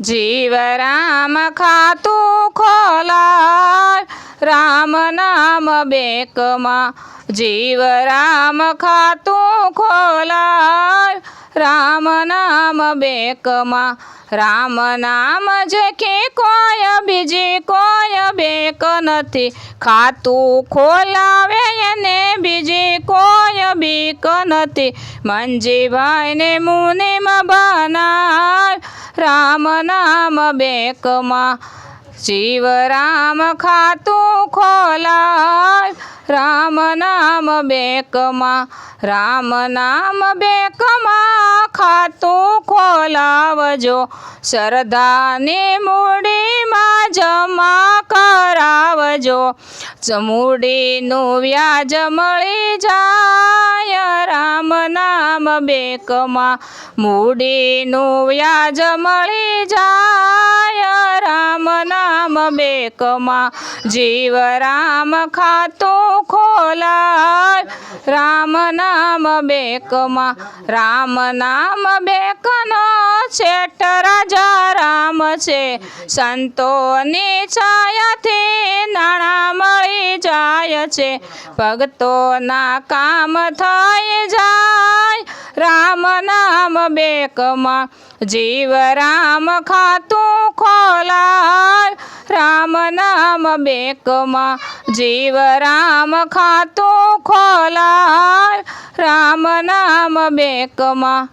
જીવ રામ ખાતું ખોલાય રામ નામ બેકમાં જીવ રામ ખાતું ખોલાય રામ નામ બેકમાં રામ નામ જેકે કોઈ બીજી કોઈ બેક નથી ખાતું ખોલાવે એને બીજી કોઈ બીક નથી મંજીભાઈને મુનિમ બનાય રામ નામ બેકમાં જીવ રામ ખાતું ખોલાય રામ નામ બેકમાં રામ નામ બેકમાં ખાતું ખોલાવજો શ્રદ્ધાની મૂડીમાં જમા કરાવજો મૂડીનું વ્યાજ મળી જાય રામ નામ બેકમાં મૂડીનું વ્યાજ મળી જાય રામ નામ બેકમાં જીવ રામ ખાતું ખોલાય રામ નામ બેકમાં રામ નામ બેકનો શેઠ રાજા રામ છે સંતોની છાયાથી નાણાં મળી જાય છે ભક્તોના કામ થઈ જાય રામ નામ બેકમાં જીવ રામ ખાતું ખોલાય રામ નામ બેકમાં જીવ રામ ખાતું ખોલાય રામ નામ બેકમાં